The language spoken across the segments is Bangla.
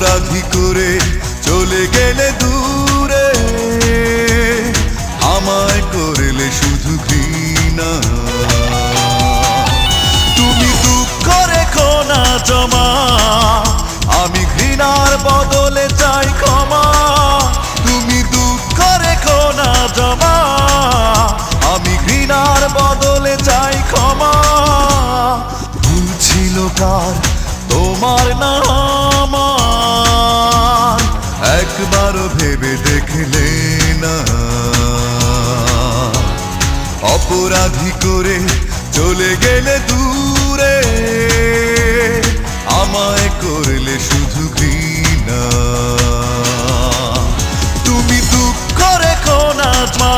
অপরাধী করে চলে গেলে দূরে, আমায় করলে শুধু ঘৃণা। তুমি দুঃখ রেখো না জমা, আমি ঘৃণার বদলে চাই ক্ষমা। তুমি দুঃখ রেখো না জমা, আমি ঘৃণার বদলে চাই ক্ষমা। ভুল ছিল কার, তোমার না আমার, একবারও ভেবে দেখলে না। অপরাধী করে চলে গেলে দূরে, আমায় করলে শুধু ঘৃণা। তুমি দুঃখ রেখো না মা,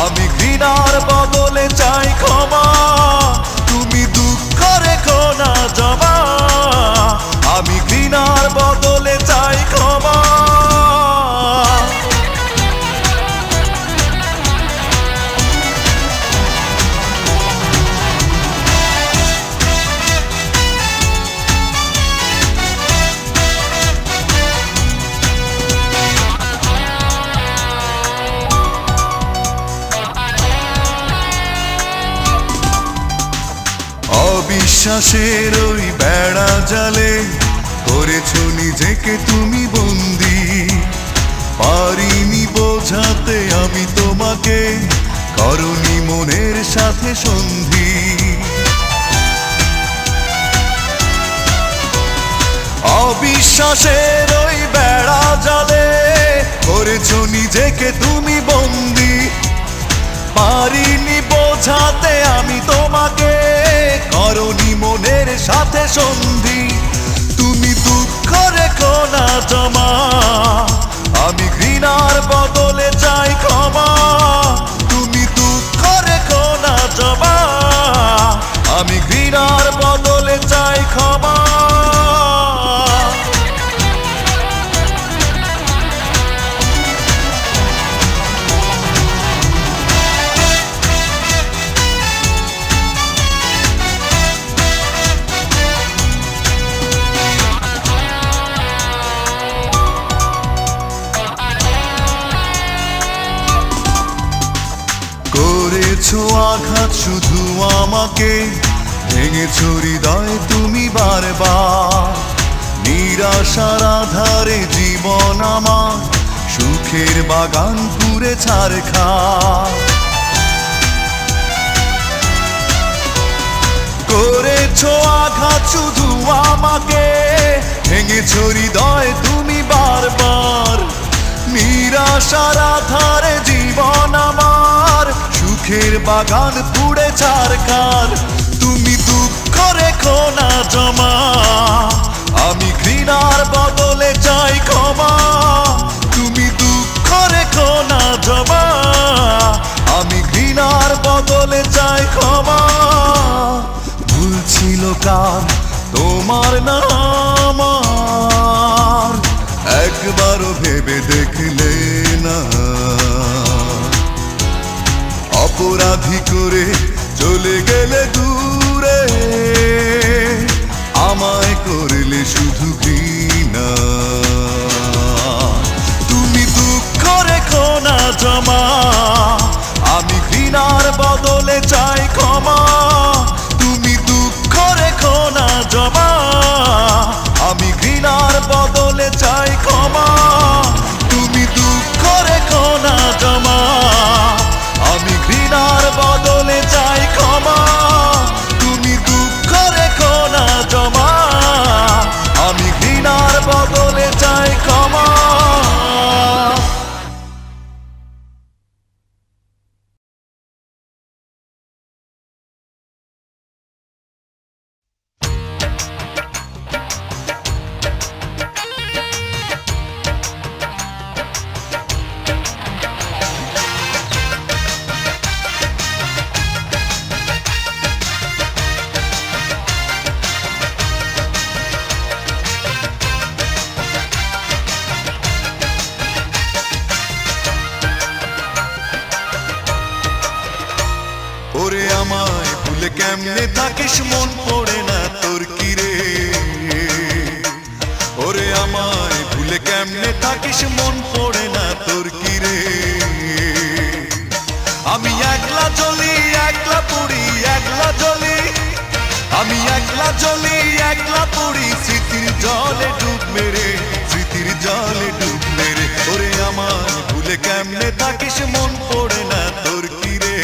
আমি ঘৃণার বদলে চাই ক্ষমা। তুমি দুঃখ রেখো না জমা, আমি ঘৃণার বদলে চাই ক্ষমা। অবিশ্বাসের ওই বেড়া জালে করেছো নিজেকে তুমি বন্দি। পারিনি বোঝাতে আমি তোমাকে, করনি মনের সাথে সন্ধি। অবিশ্বাসের ওই বেড়া জালে করেছো নিজেকে তুমি বন্দি। পারিনি বোঝাতে আমি তোমাকে, করনি মনের সাথে সন্ধি। তুমি দুঃখ রেখো না জমা, আমি ঘৃণার বদলে চাই ক্ষমা। তুমি দুঃখ রেখো না জমা, আমি ঘৃণার বদলে চাই ক্ষমা। করেছো আঘাত শুধু আমাকে, ভেঙেছো হৃদয় তুমি বারবার। নিরাশার আধারে জীবন আমার, সুখের বাগান পুড়ে ছারখার। করেছো আঘাত শুধু আমাকে, ভেঙেছো হৃদয় তুমি বারবার। নিরাশার আধারে জীবন আমার, সুখের বাগান পুড়ে ছারখার। তুমি দুঃখ রেখো না জমা, আমি ঘৃণার বদলে চাই ক্ষমা। তুমি দুঃখ রেখো না জমা, আমি ঘৃণার বদলে চাই ক্ষমা। ভুল ছিল কার, তোমার না আমার, একবারও ভেবে দেখলে না। অপরাধী করে চলে গেলে দূরে, আমায় করলে শুধু ঘৃণা। তুমি দুঃখ রেখো না জমা, আমি ঘৃণার বদলে চাই ক্ষমা। তুমি দুঃখ রেখো না জমা, আমি ঘৃণার বদলে চাই ক্ষমা। তুমি দুঃখ রেখো না জমা, আমি ঘৃণার বদলে চাই ক্ষমা। তুমি দুঃখ রেখো না জমা, আমি ঘৃণার বদলে চাই ক্ষমা। ওরে আমায় ভুলে কেমনে থাকিস, মন পড়ে না তোর কি রে। ওরে কেমনে থাকিস মন পড়ে না তোর কি রে আমি একলা জ্বলি একলা পুড়ি একলা জ্বলি আমি একলা জ্বলি একলা পুড়ি স্মৃতির জলে ডুব মেরে স্মৃতির জলে ডুব মেরে ওরে আমার ভুলে কেমনে থাকিস মন পড়ে না তোর কি রে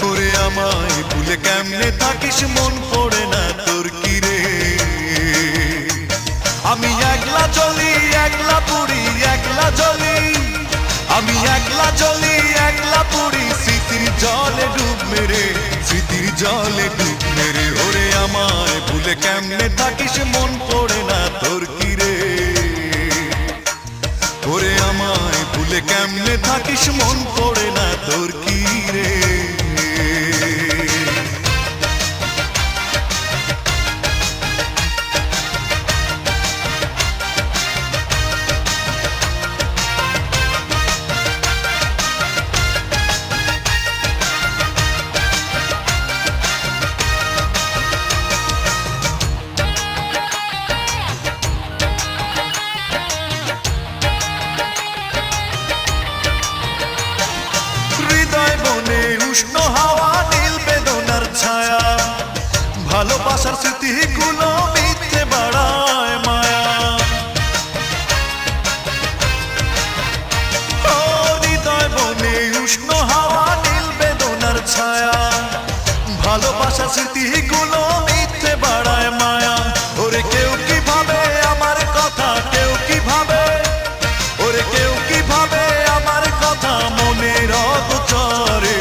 ওরে আমায় ভুলে কেমনে থাকিস মন পড়ে না তোর কি রে আমি একলা জ্বলি একলা পুড়ি একলা জ্বলি আমি একলা জ্বলি একলা পুড়ি স্মৃতির জলে ডুব মেরে স্মৃতির জলে ডুব মেরে ওরে আমায় ভুলে কেমনে থাকিস মন পড়ে না তোর কি রে ওরে আমায় ভুলে কেমনে থাকিস মন পড়ে না তোর কি রে উষ্ণ হাওয়া নীল বেদনার ছায়া ভালোবাসার স্মৃতিগুলো মিথ্যে বাড়ায় মায়া ও হৃদয় বনে উষ্ণ হাওয়া নীল বেদনার ছায়া ভালোবাসার স্মৃতিগুলো মিথ্যে বাড়ায় মায়া ওরে কেউ কি ভাবে আমার কথা কেউ কি ভাবে ওরে কেউ কি ভাবে আমার কথা মনের অগোচরে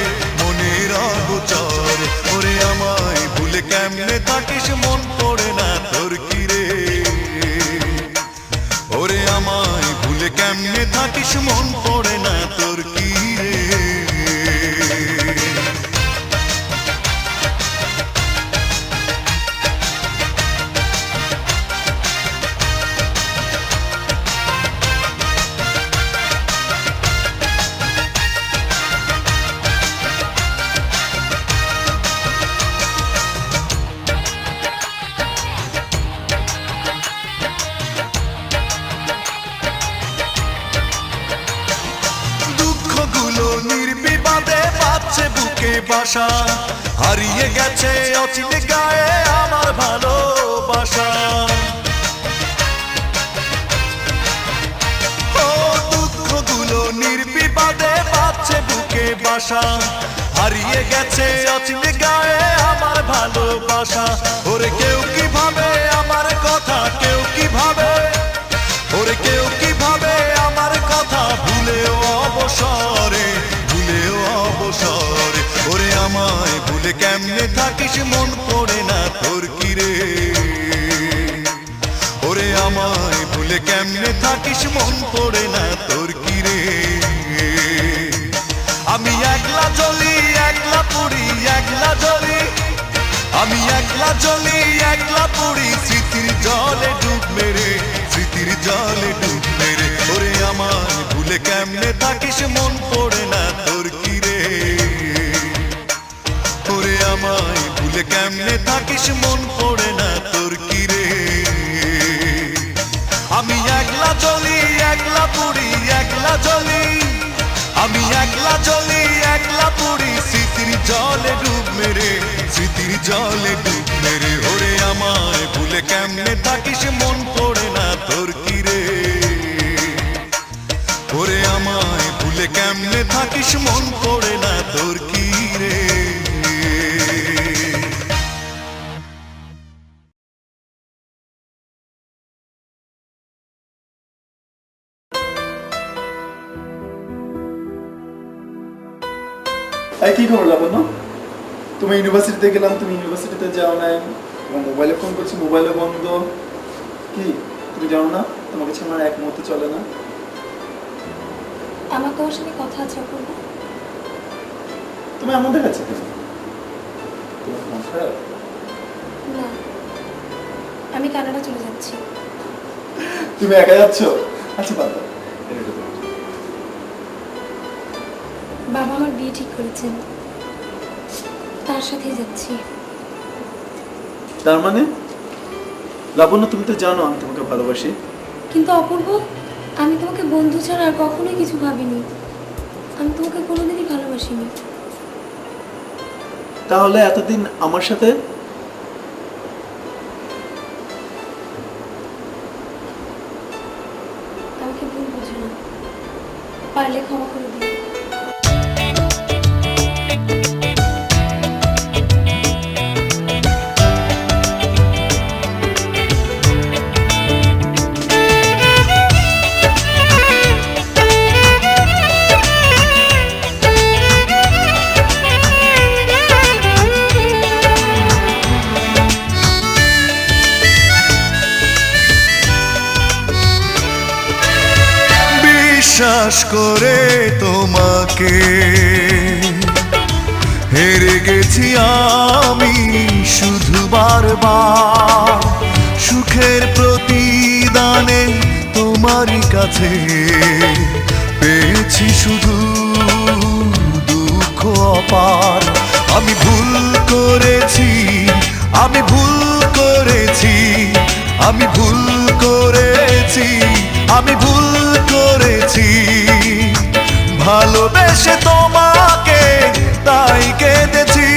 ওরে আমায় ভুলে কেমনে থাকিস মন পড়ে না তোর কি রে ওরে আমায় ভুলে কেমনে থাকিস মন পড়ে না তোর কি রে নির্বিবাদে বাজছে বুকে বাসা হারিয়ে গেছে অচিন গায়ে আমার ভালোবাসা ও দুঃখগুলো নির্বিবাদে বাজছে বুকে বাসা হারিয়ে গেছে অচিন গায়ে আমার ভালোবাসা ওরে কেউ কি ভাবে আমার কথা কেউ কি ভাবে ওরে কেউ কি ভাবে আমার কথা ভুলেও অবসরে ভুলেও অবসরে ওরে আমায় ভুলে কেমনে থাকিস মন পড়ে না তোর কি রে ওরে আমায় ভুলে কেমনে থাকিস মন পড়ে না তোর কি রে আমি একলা জ্বলি একলা পুড়ি একলা জ্বলি আমি একলা জ্বলি একলা পুড়ি স্মৃতির জলে ডুব মেরে স্মৃতির জলে ডুব মেরে ওরে আমায় ভুলে কেমনে থাকিস মন পড়ে না তোর কি রে ওরে আমায় ভুলে কেমনে থাকিস মন পড়ে না তোর কি রে আমি একলা জ্বলি একলা পুড়ি একলা জ্বলি আমি একলা জ্বলি একলা পুড়ি স্মৃতির জলে ডুব মেরে স্মৃতির জলে ডুব মেরে ওরে আমায় ভুলে কেমনে থাকিস মন পড়ে না তোর কি রে ওরে আমায় ভুলে কেমনে থাকিস মন পড়ে না তোর কি রে কি খবর লাবণ্য তুমি ইউনিভার্সিটিতে গেলাম তুমি ইউনিভার্সিটিতে যাও নাই তোমার মোবাইলে ফোন করছি মোবাইলে বন্ধ কি তুমি জানো না তোমাকে ছাড়া আমার এক মুহূর্ত চলে না আমার তোমার সাথে কথা আছে অপূর্ব তুমি এমন দেখাচ্ছে কেন তোমার মন খারাপ না আমি কানাডা চলে যাচ্ছি তুমি একা যাচ্ছ আচ্ছা বাদ দাও বাবা আমার বিয়ে ঠিক করেছেন তার সাথেই যাচ্ছি তার মানে লাবণ্য তুমি তো জানো আমি তোমাকে ভালোবাসি কিন্তু অপূর্ব, আমি তোমাকে বন্ধু ছাড়া আর কখনোই কিছু ভাবিনি। আমি তোমাকে কোনোদিনই ভালোবাসিনি। তাহলে এতদিন আমার সাথে? আমাকে ভুল বুঝো না, পারলে ক্ষমা করে দিও। বিশ্বাস করে তোমাকে হেরে গেছি আমি শুধু বারবার, সুখের প্রতিদানে তোমারই কাছে পেয়েছি শুধু দুঃখ অপার। আমি ভুল করেছি, আমি ভুল করেছি, আমি ভুল করেছি, আমি ভুল করেছি ভালোবেসে তোমাকে, তাই কেঁদেছি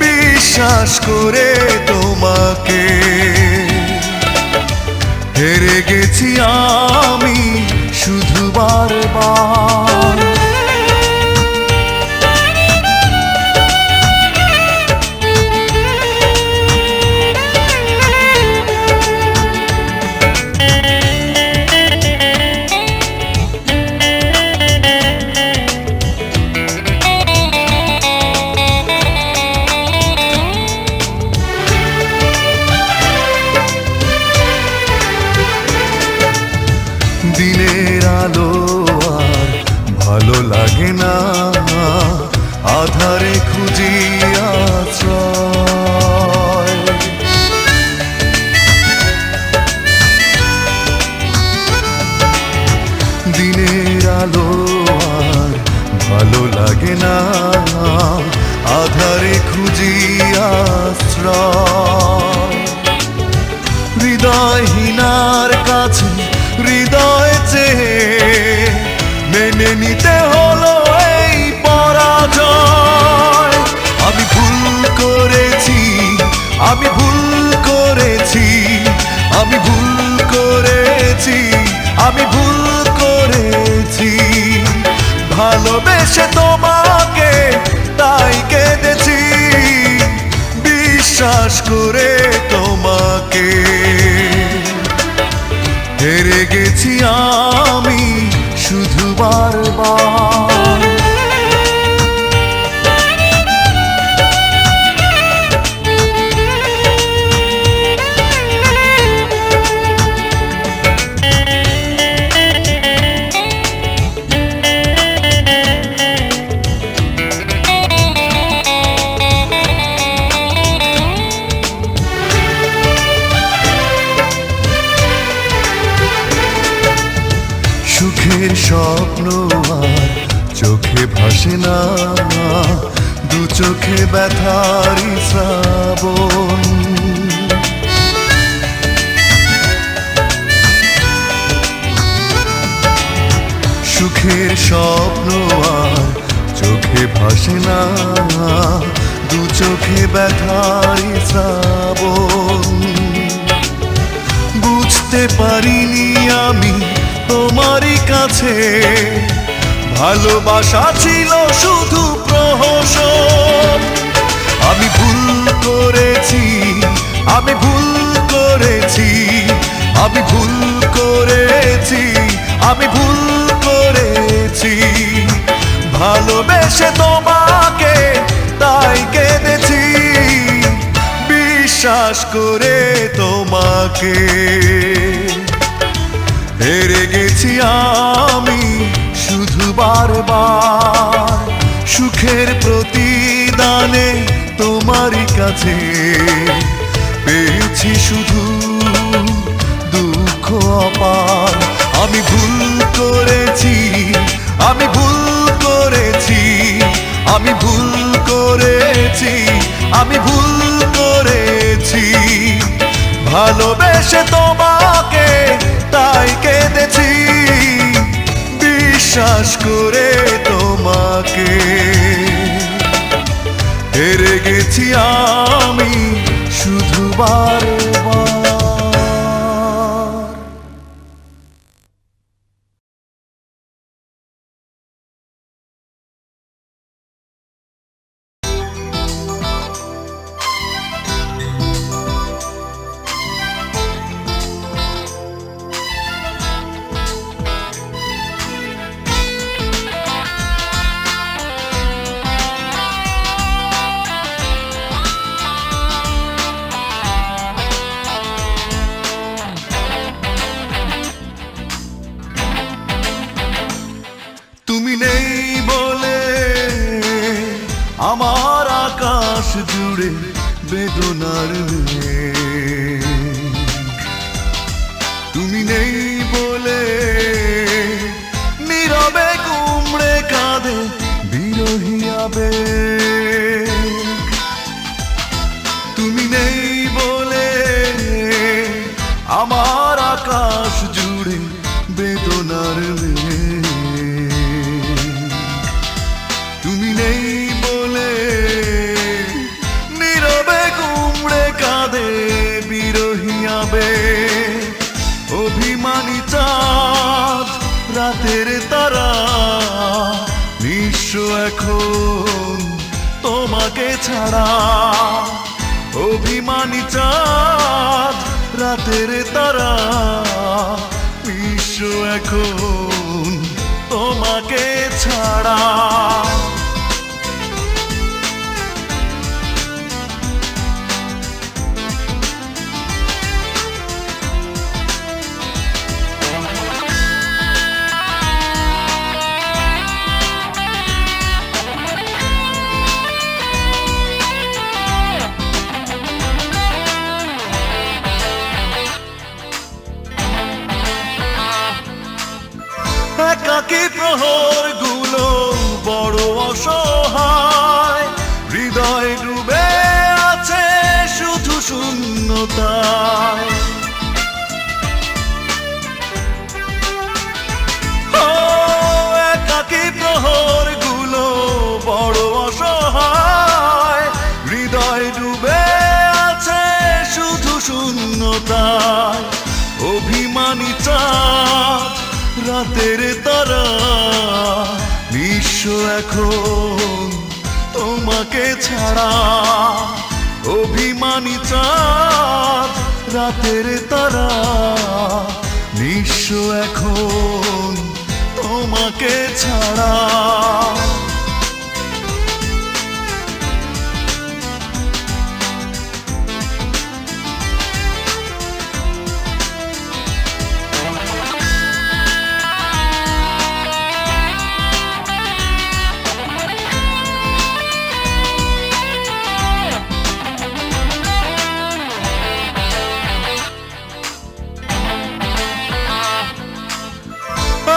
বিশ্বাস করে তোমাকে। হেরে গেছি আমি শুধু বারবার। দিনের আলো আর ভালো লাগে না, আধারে খুঁজি আশ্রয়। দিনের আলো আর ভালো লাগে না, আধারে খুঁজি আশ্রয়। হৃদয়হীনার কাছে হৃদয় চেয়ে মেনে নিতে হলো এই পরাজয়। আমি ভুল করেছি, আমি ভুল করেছি, আমি ভুল করেছি, আমি ভুল করেছি ভালোবেসে তোমাকে, তাই কেঁদেছি বিশ্বাস করে তোমাকে। হেরে গেছি আমি শুধু বারবার। সুখের স্বপ্ন আর চোখে ভাসে না, দু চোখে ব্যথারি শ্রাবণ। সুখের স্বপ্ন আর চোখে ভাসে না, দু চোখে ব্যথারি শ্রাবণ। বুঝতে পারিনি আমি তোমারই কাছে ভালোবাসা ছিল শুধু প্রহসন। আমি ভুল করেছি, আমি ভুল করেছি, আমি ভুল করেছি, আমি ভুল করেছি ভালোবেসে তোমাকে, তাই কেঁদেছি বিশ্বাস করে তোমাকে। হেরে গেছি আমি শুধু বারবার, সুখের প্রতিদানে তোমারই কাছে পেয়েছি শুধু দুঃখ অপার। আমি ভুল করেছি, আমি ভুল করেছি, আমি ভুল করেছি, আমি ভুল করেছি ভালোবেসে তোমাকে তাই কেঁদেছি, বিশ্বাস করে তোমাকে হেরে গেছি আমি শুধু বারবার। তুমি নেই বলে আমার আকাশ জুড়ে বেদনার মেঘ। তুমি নেই বলে নীরবে কুমড়ে কাঁদে বিরহী আবেগ। তুমি নেই বলে আমার আকাশ জুড়ে বেদনার মেঘ। তুমি নেই বলে নীরবে কুমড়ে কাঁদে বিরহী আবেগ। অভিমানী চাঁদ রাতের তারা নিঃস্ব এখন তোমাকে ছাড়া। অভিমানী চাঁদ রাতের তারা নিঃস্ব এখন তোমাকে ছাড়া। একাকী প্রহর গুলো বড় অসহায়, হৃদয় ডুবে আছে শুধু শূন্যতায়। ও একাকী প্রহর গুলো বড় অসহায়, হৃদয় ডুবে আছে শুধু শূন্যতায়। অভিমানী চাঁদ রাতের তারা নিঃস্ব এখন তোমাকে ছাড়া। অভিমানী চাঁদ রাতের তারা নিঃস্ব এখন তোমাকে ছাড়া।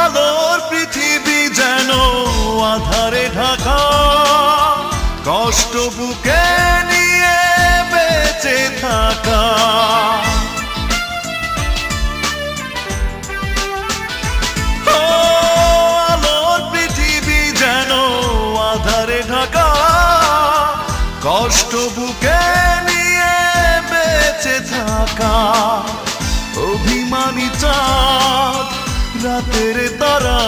আলোর পৃথিবী যেন আধারে ঢাকা, কষ্ট বুকে নিয়ে বেঁচে থাকা। ও আলোর পৃথিবী যেন আধারে ঢাকা, কষ্ট বুকে নিয়ে বেঁচে থাকা। অভিমানী চাঁদ রাতের তারা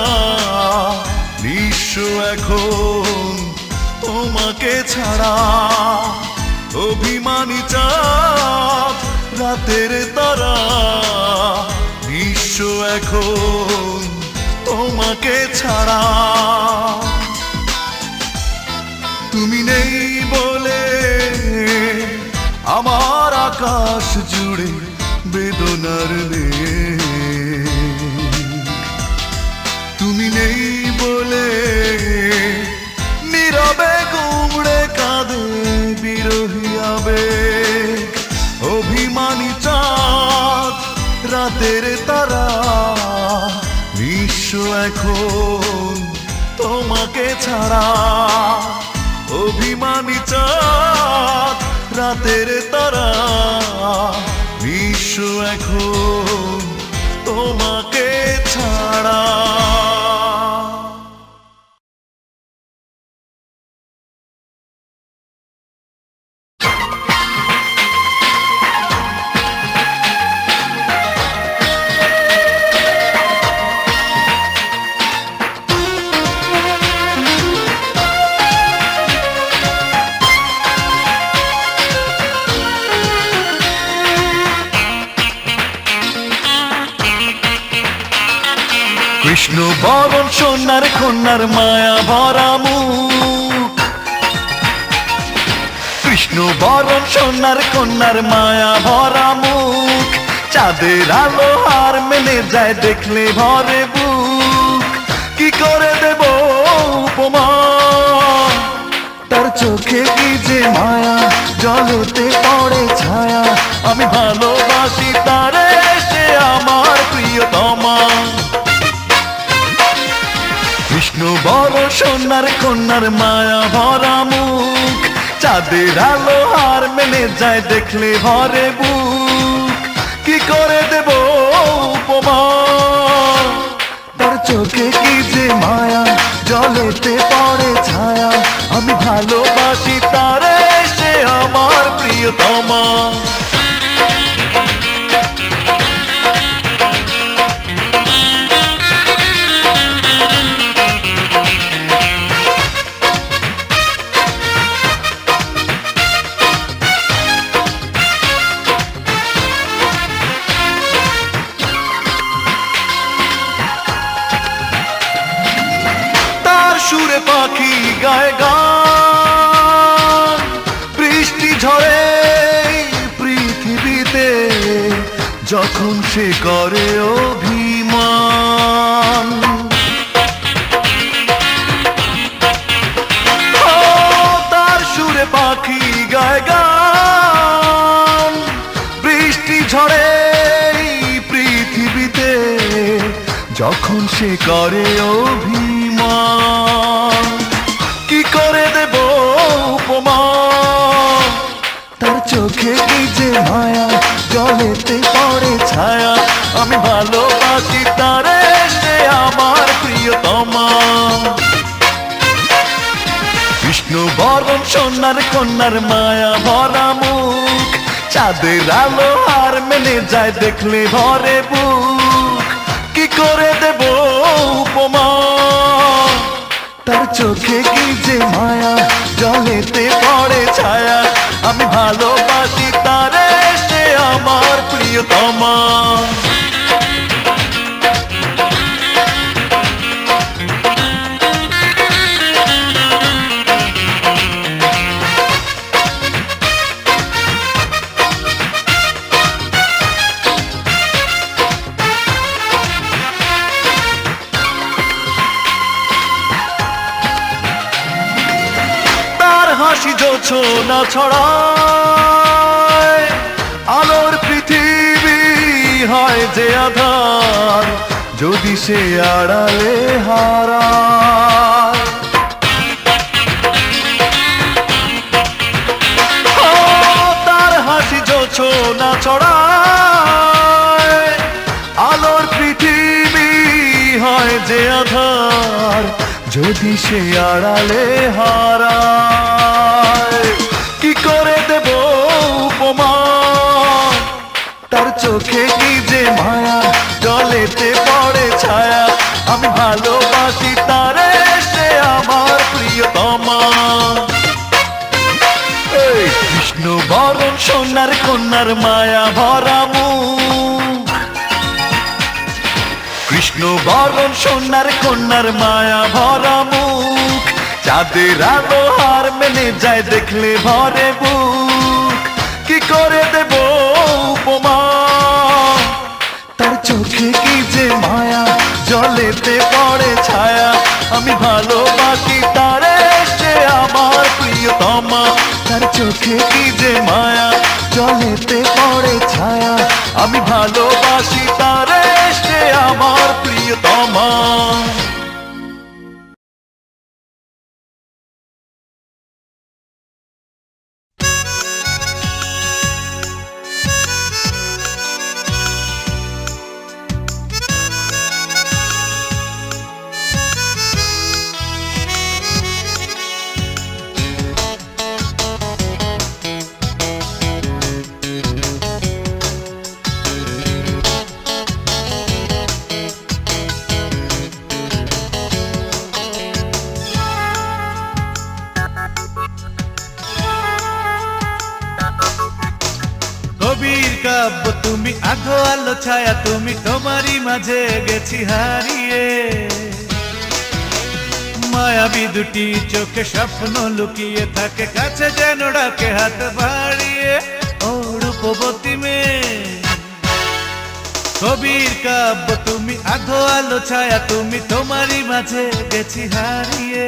নিঃস্ব এখন তোমাকে ছাড়া। অভিমানী চাঁদ রাতের তারা নিঃস্ব এখন তোমাকে ছাড়া। তুমি নেই বলে আমার আকাশ জুড়ে বেদনার মেঘ। তুমি নেই বলে নীরবে কুমড়ে কাঁদে বিরহী আবেগ। অভিমানী চাঁদ রাতের তারা নিঃস্ব এখন তোমাকে ছাড়া। অভিমানী চাঁদ রাতের তারা নিঃস্ব বিশ্ব এখন তোমাকে ছাড়া। কৃষ্ণ বরণ সোনার কন্যার মায়া ভরা মুখ, কৃষ্ণ বরণ সোনার কন্যার মায়া ভরা মুখ, চাঁদের আলো হার মেলে যায় দেখলে ভরে বুক। কি করে দেব উপমা, তার চোখে কি যে মায়া, জলেতে পড়ে ছায়া। আমি ভালোবাসি তারে, সে আমার প্রিয়তমা। কৃষ্ণ বড় সোনার কন্যার মায়া ভরা মুখ, চাঁদের আলো হার মেলে যায় দেখলে ভরে বুক। কি করে দেব উপমা, তার চোখে কি যে মায়া, জলেতে পড়ে ছায়া। আমি ভালোবাসি তারে, সে আমার প্রিয়তমা। সুরে পাখি গায় গান, বৃষ্টি ঝরে পৃথিবীতে যখন সে করে অভিমান। তার সুরে পাখি গায় গান, বৃষ্টি ঝরে পৃথিবীতে যখন সে করে অভিমান। কি করে দেব উপমা, তার চোখে কি যে মায়া, জলেতে পড়ে ছায়া। আমি ভালোবাসি তারে, সে আমার প্রিয়তমা। কৃষ্ণ বরণ সোনার কন্যার মায়া ভরা মুখ, চাঁদের আলো হার মেলে যায় দেখলে ভরে বুক। কি করে দেব উপমা, তার চোখে কি যে মায়া, জলেতে পড়ে ছায়া। আমি ভালোবাসি তারে, সে আমার প্রিয়তমা। হাসি জোছনা ছড়ায়, আলোর পৃথিবী হয় যে আধার, যদি সে আড়ালে হারায়। তার হাসি জোছনা ছড়ায়, আলোর পৃথিবী হয় যে আধার, যদি সে আড়ালে হারায়। কি করে দেব উপমা, তার চোখে কি যে মায়া, জলেতে পড়ে ছায়া। আমি ভালোবাসি তারে, সে আমার প্রিয়তমা। কৃষ্ণ বরণ সোনার কন্যার মায়া ভরা মুখ, কৃষ্ণ বরণ সোনার কন্যার মায়া ভরা মুখ, চাঁদের আলো হার মেলে যায় দেখলে ভরে বুক। কি করে দেব উপমা, তার চোখে কি যে মায়া, জলেতে পড়ে ছায়া। আমি ভালোবাসি তারে, সে আমার প্রিয়তমা। তার চোখে কি যে মায়া, জলেতে পড়ে ছায়া। আমি ভালোবাসি তারে, সে আমার প্রিয়তমা। তুমি আধো আলো ছায়া তুমি তোমারই মাঝে গেছি হারিয়ে মায়াবী দুটি চোখে স্বপ্ন লুকিয়ে থাকে কাছে যেন ডাকে হাত বাড়িয়ে ও রূপবতী মেয়ে কবির কাব্য তুমি আধো আলো ছায়া তুমি তোমারই মাঝে গেছি হারিয়ে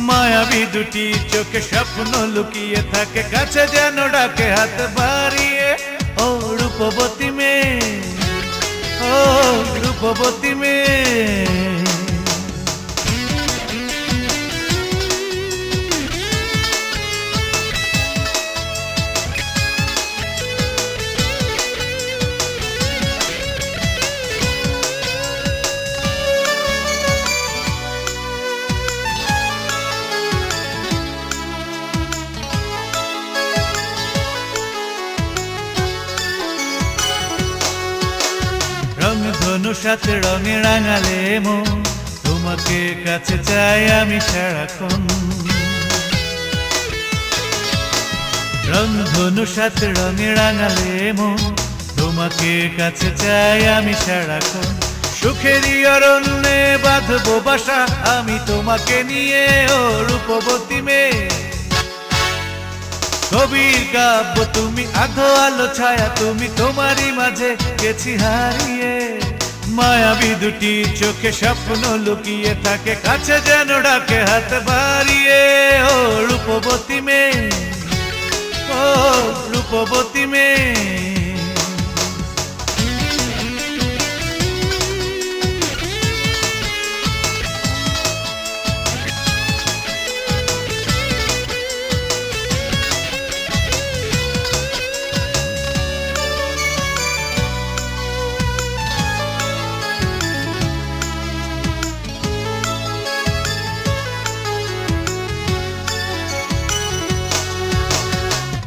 মায়াবী দুটি চোখে স্বপ্ন লুকিয়ে থাকে কাছে যেন ডাকে হাত বাড়িয়ে ও রূপবতী মেয়ে ও রূপবতী মেয়ে রংধনু সাথে রঙে রাঙালে মন তোমাকে কাছে চাই আমি সারাক্ষণ রংধনু সাথে রঙে রাঙালে মন তোমাকে কাছে চাই আমি সারাক্ষণ সুখেরই অরণ্যে বাঁধবো বাসা আমি তোমাকে নিয়ে ও রূপবতী মেয়ে কবির কাব্য তুমি আধো আলো ছায়া তুমি তোমারই মাঝে গেছি হারিয়ে মায়াবী দুটি চোখে স্বপ্ন লুকিয়ে থাকে কাছে যেন ডাকে হাত বাড়িয়ে ও রূপবতী মেয়ে ও রূপবতী মেয়ে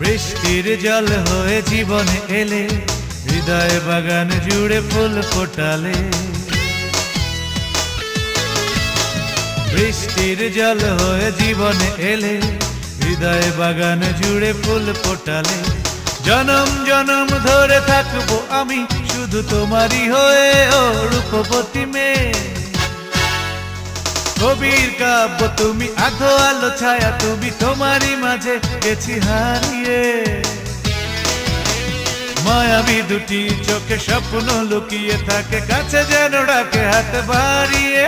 বৃষ্টির জল হয়ে জীবনে এলে হৃদয় বাগান জুড়ে ফুল ফোটালে বৃষ্টির জল হয়ে জীবনে এলে হৃদয় বাগান জুড়ে ফুল ফোটালে জনম জনম ধরে থাকবো আমি শুধু তোমারই হয়ে ও রূপবতী মেয়ে কবির কাব্য তুমি আধো আলো ছায়া তুমি তোমারই মাঝে গেছি হারিয়ে মায়াবী দুটি চোখে স্বপ্ন লুকিয়ে থাকে কাছে যেন ডাকে হাত বাড়িয়ে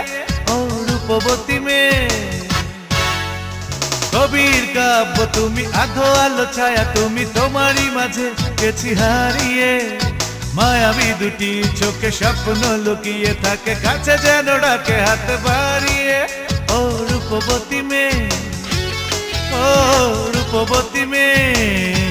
ও রূপবতী মেয়ে কবির কাব্য তুমি আধো আলো ছায়া তুমি তোমারই মাঝে গেছি হারিয়ে মায়াবী দুটি চোখে স্বপ্ন লুকিয়ে থাকে কাছে যেন ডাকে হাত বাড়িয়ে ও রূপবতী মেয়ে ও রূপবতী মেয়ে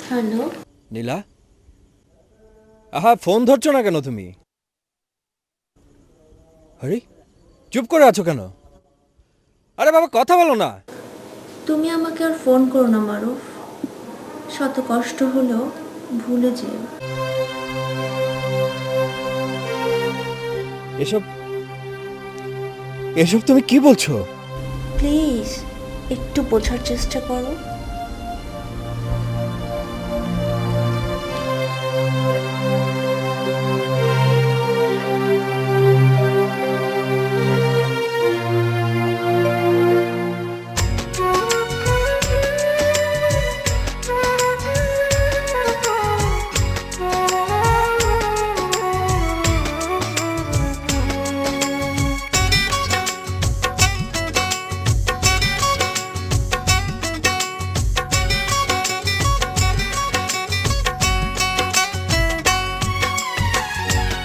হ্যালো নীলা আহা ফোন ধরছো না কেন তুমি আরে চুপ করে আছো কেন আরে বাবা কথা বলো না তুমি আমাকে আর ফোন করো না মারুফ শত কষ্ট হলেও ভুলে যেও এসব এসব তুমি কি বলছো প্লিজ একটু বোঝার চেষ্টা করো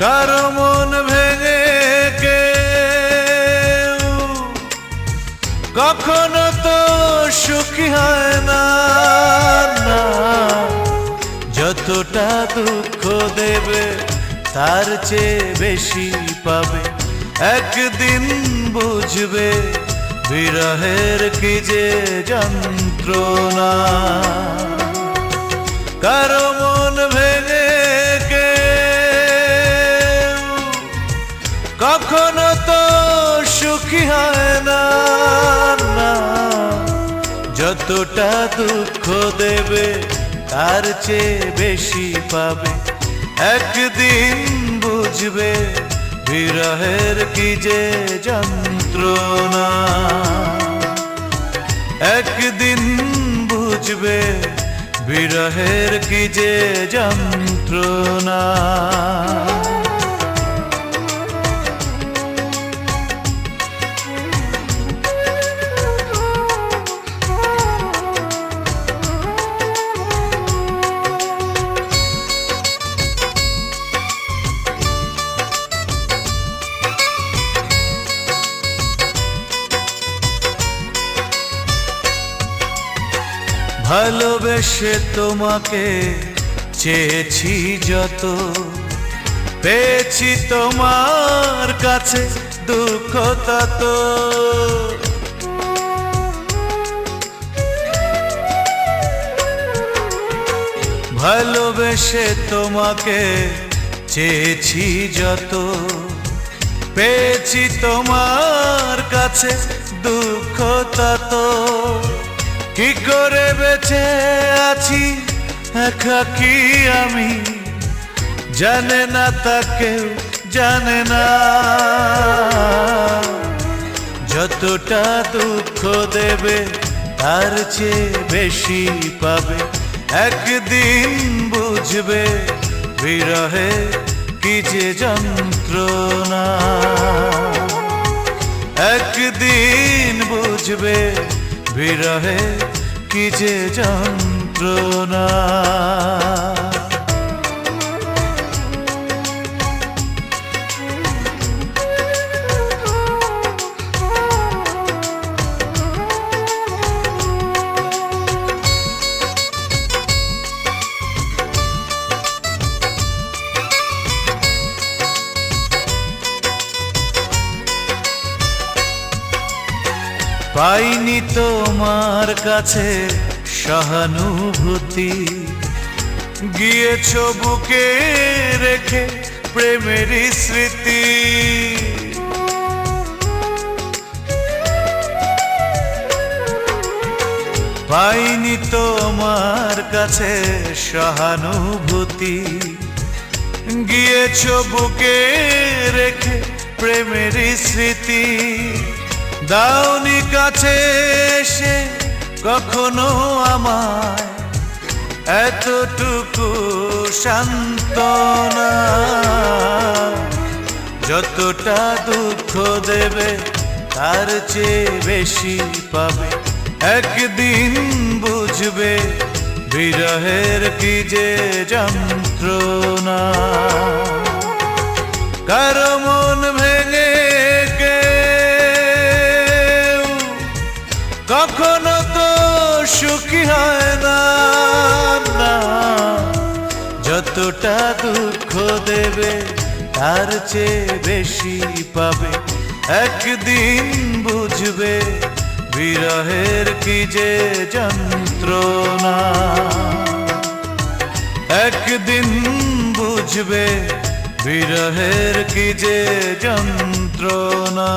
কারো মন ভেঙে কেউ কখনো তো সুখী হয় না, না। যতটা দুঃখ দেবে তার চেয়ে বেশি পাবে, একদিন বুঝবে বিরহের কি যে যন্ত্রণা। কারো মন ভেঙে কেউ কখনো তো সুখী হয় না, না। যতটা দুঃখ দেবে তার চেয়ে বেশি পাবে, একদিন বুঝবে বিরহের কি যে যন্ত্রণা। একদিন বুঝবে বিরহের কি যে যন্ত্রণা। ভালোবেসে তোমাকে চেয়েছি যত, পেয়েছি তোমার কাছে দুঃখ তত। ভালোবেসে তোমাকে চেয়েছি যত, পেয়েছি তোমার কাছে দুঃখ তত। কি করে বেঁচে আছি একাকী আমি, জানে না তা কেউ জানে না। যতটা দুঃখ দেবে তার চেয়ে বেশি পাবে, একদিন বুঝবে বিরহে কি যে যন্ত্রণা। একদিন বুঝবে বিরহে কি যে যন্ত্রণা। পাইনি তোমার কাছে সহানুভূতি, গিয়েছো বুকে রেখে প্রেমের স্মৃতি। পাইনি তোমার কাছে সহানুভূতি, গিয়েছো বুকে রেখে প্রেমের স্মৃতি। দাওনি কাছে এসে কখনো আমায় এতটুকু সান্ত্বনা। যতটা দুঃখ দেবে তার চেয়ে বেশি পাবে, একদিন বুঝবে বিরহের কি যে যন্ত্রণা। কারো মন ভেঙে কখনো তো সুখী হয় না, না। যতটা দুঃখ দেবে তার চেয়ে বেশি পাবে, একদিন বুঝবে বিরহের কি যে যন্ত্রণা। একদিন বুঝবে বিরহের কি যে যন্ত্রণা।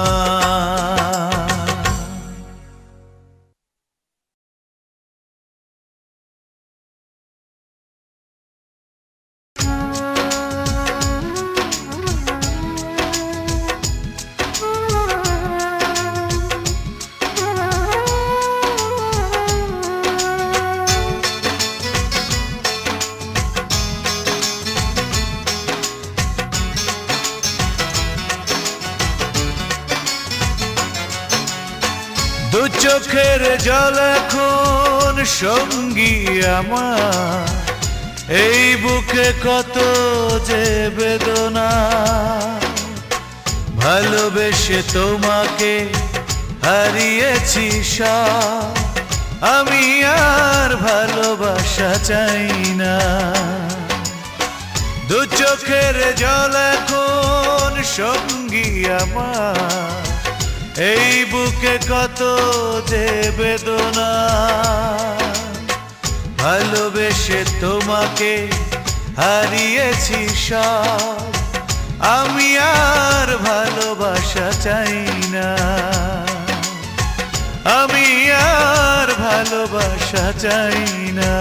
দু চোখের জল এখন সঙ্গী আমার, এই বুকে কত যে বেদনা, ভালোবেসে তোমাকে হারিয়েছি সব, আমি আর ভালোবাসা চাই না। দু চোখের জল এখন সঙ্গী আমার, এই বুকে কত যে বেদনা, ভালোবেসে তোমাকে হারিয়েছি সব, আমি আর ভালোবাসা চাই না, আমি আর ভালোবাসা চাই না।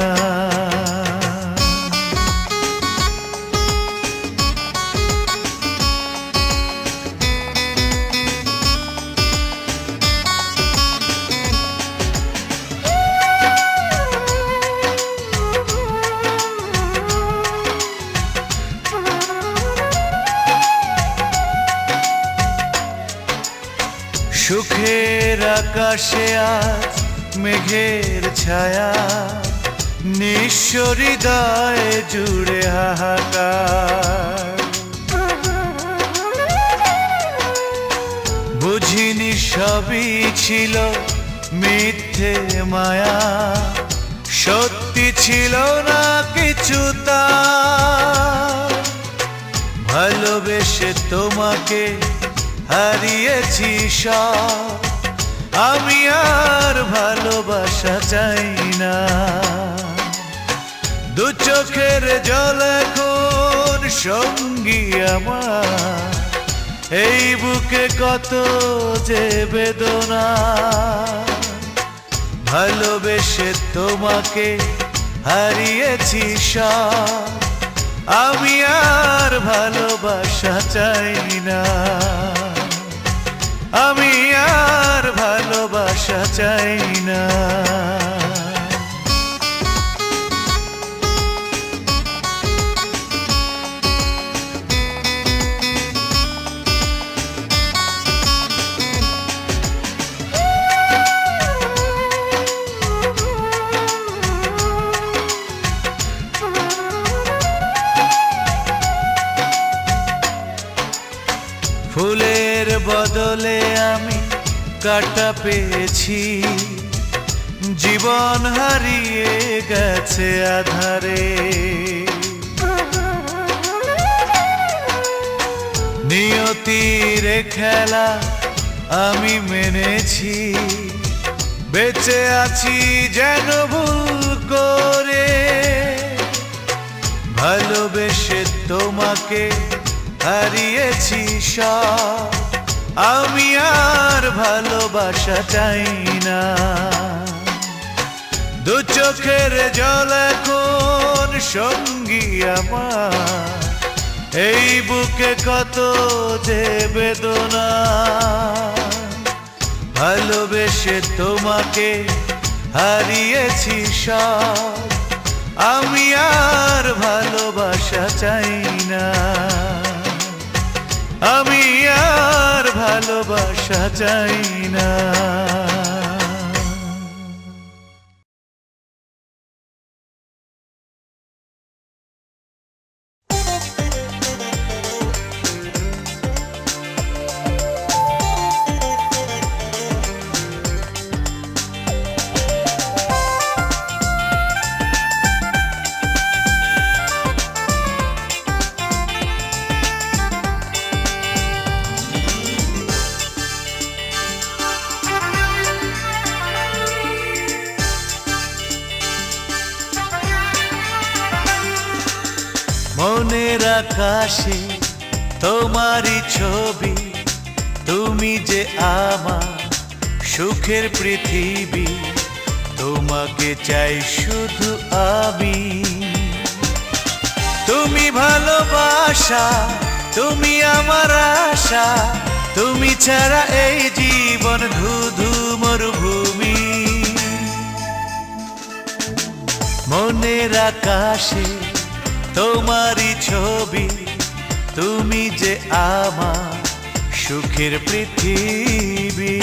সুখের আকাশে আজ মেঘের ছায়া, নিঃস্ব হৃদয়ে জুড়ে হাহাকার। বুঝিনি সবই ছিল মিথ্যে মায়া, সত্যি ছিল না কিছু তা। ভালোবেসে তোমাকে হারিয়েছি সব, আমি আর ভালোবাসা চাই না। দু চোখের জল এখন সঙ্গী আমার, এই বুকে কত যে বেদনা, ভালোবেসে তোমাকে হারিয়েছি সব, আমি আর ভালোবাসা চাই না, আমি আর ভালোবাসা চাই না। ফুলের বদলে আমি কাঁটা পেয়েছি, জীবন হারিয়ে গেছে আধারে। নিয়তির খেলা আমি মেনেছি, বেঁচে আছি যেন ভুল করে। ভালোবেসে তোমাকে হারিয়েছি সব, আমি আর ভালোবাসা চাই না। দু চোখের জল এখন সঙ্গী আমার, এই বুকে কত যে বেদনা, ভালোবেসে তোমাকে হারিয়েছি সব, আমি আর ভালোবাসা চাই না, আমি আর ভালোবাসা চাই না। মনের আকাশে তোমারই ছবি, তুমি যে আমার সুখের পৃথিবী, তোমাকে চাই শুধু আমি। তুমি ভালোবাসা, তুমি আমার আশা, তুমি ছাড়া এই জীবন ধুধু মরুভূমি। মনের আকাশে তোমারই ছবি, তুমি যে আমার সুখের পৃথিবী।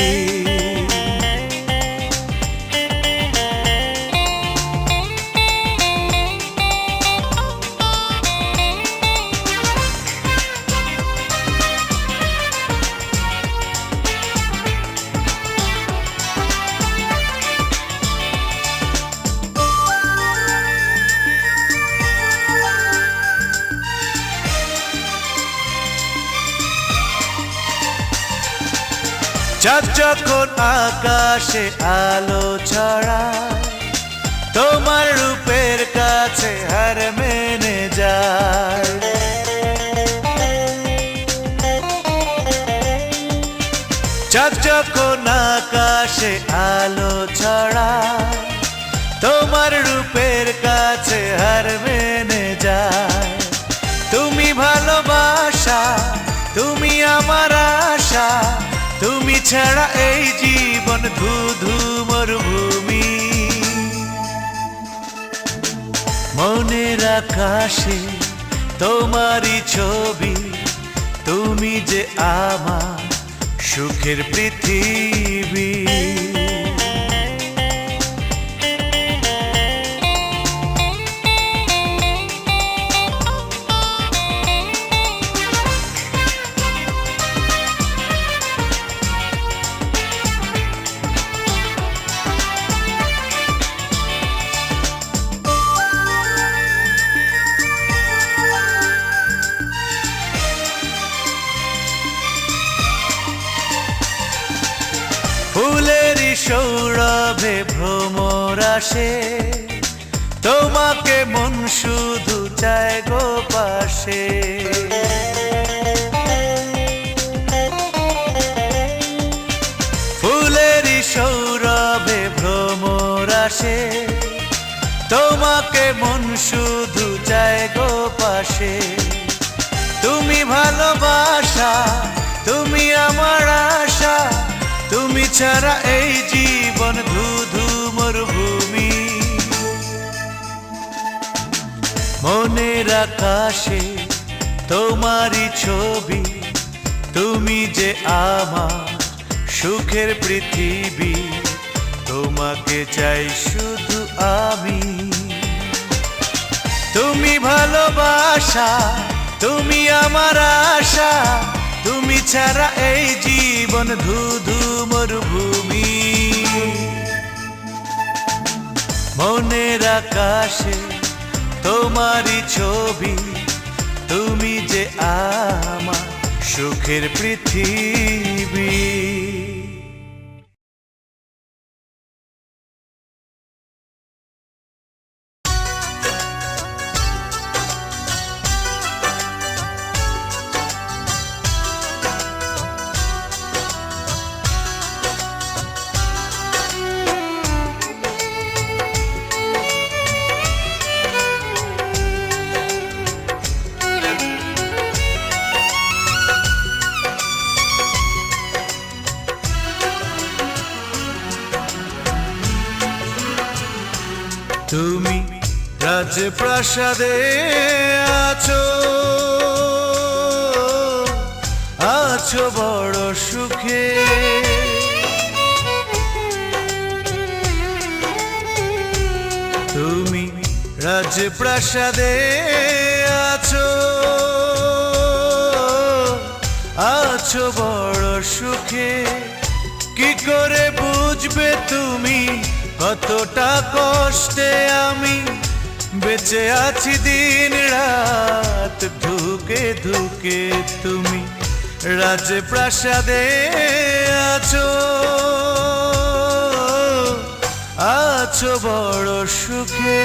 চাঁদ যখন আকাশে আলো ছড়ায় তোমার রূপের কাছে হার মেনে যায়। চাঁদ যখন আকাশে আলো ছড়ায় তোমার রূপের কাছে হার মেনে যায়। তুমি ভালোবাসা, তুমি আমার আশা, তুমি ছাড়া এই জীবন ধুধু মরুভূমি। মনের আকাশে তোমারই ছবি, তুমি যে আমার সুখের পৃথিবী। ফুলেরই সৌরভে ভ্রমর আসে, তোমাকে মন শুধু চায় গো পাশে। ফুলেরই সৌরভে ভ্রমর আসে, তোমাকে মন শুধু চায় গো পাশে। তুমি ভালোবাসা, তুমি আমার আশা, তুমি ছাড়া এই জীবন ধুধু মরুভূমি। মনের আকাশে তোমারই ছবি, তুমি যে আমার সুখের পৃথিবী। তোমাকে চাই শুধু আমি। তুমি ভালোবাসা, তুমি আমার আশা, তুমি ছাড়া এই জীবন ধুধু মরুভূমি। মনের আকাশে তোমারই ছবি, তুমি যে আমার সুখের পৃথিবী। তুমি রাজপ্রাসাদে আছো, আছো বড় সুখে। তুমি রাজপ্রাসাদে আছো, আছো বড় সুখে। কি করে বুঝবে তুমি কতটা কষ্টে আমি বেঁচে আছি দিন রাত ধুকে ধুকে। তুমি রাজপ্রাসাদে আছো, আছো বড় সুখে।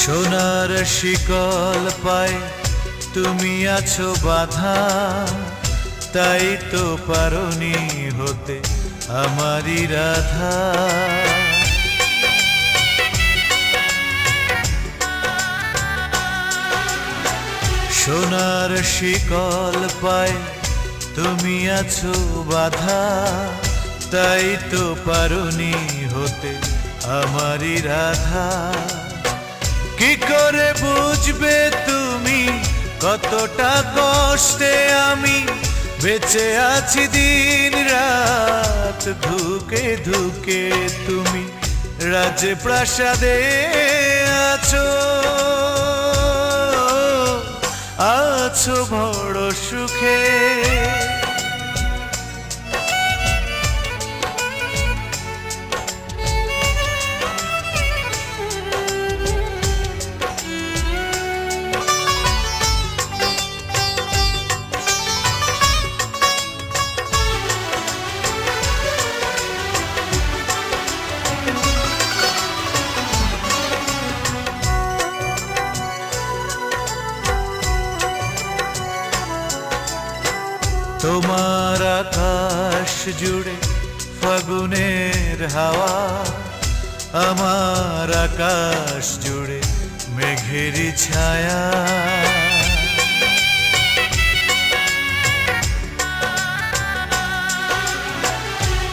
সোনার শিকল পায় তুমি আছো বাঁধা, তাই তো পারোনি হতে আমারই রাধা। সোনার শিকল পায় তুমি আছো বাঁধা, তাই তো পারোনি হতে আমারই রাধা। কি করে বুঝবে তুমি কতটা কষ্টে আমি বেঁচে আছি দিন রাত ধুকে ধুকে তুমি রাজে প্রাসাদে আছো আছো বড় সুখে তোমার আকাশ জুড়ে ফাগুনের হাওয়া আমার আকাশ জুড়ে মেঘেরই ছায়া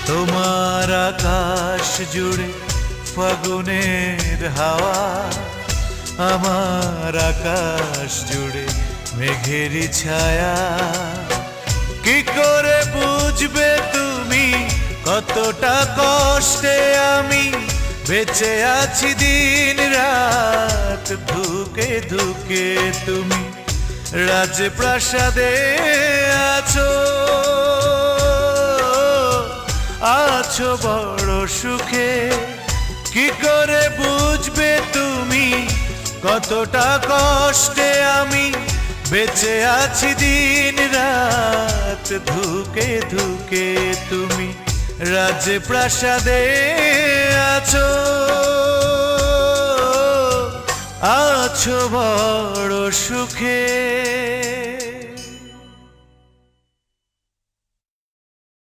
তোমার আকাশ জুড়ে ফাগুনের হাওয়া আমার আকাশ জুড়ে মেঘেরই ছায়া কি করে বুঝবে তুমি কতটা কষ্টে আমি বেঁচে আছি দিন রাত ধুকে ধুকে তুমি রাজপ্রাসাদে আছো আছো বড় সুখে কি করে বুঝবে তুমি কতটা কষ্টে আমি বেঁচে আছি দিন রাত ধুকে ধুকে তুমি রাজপ্রাসাদে আছো আছো বড় সুখে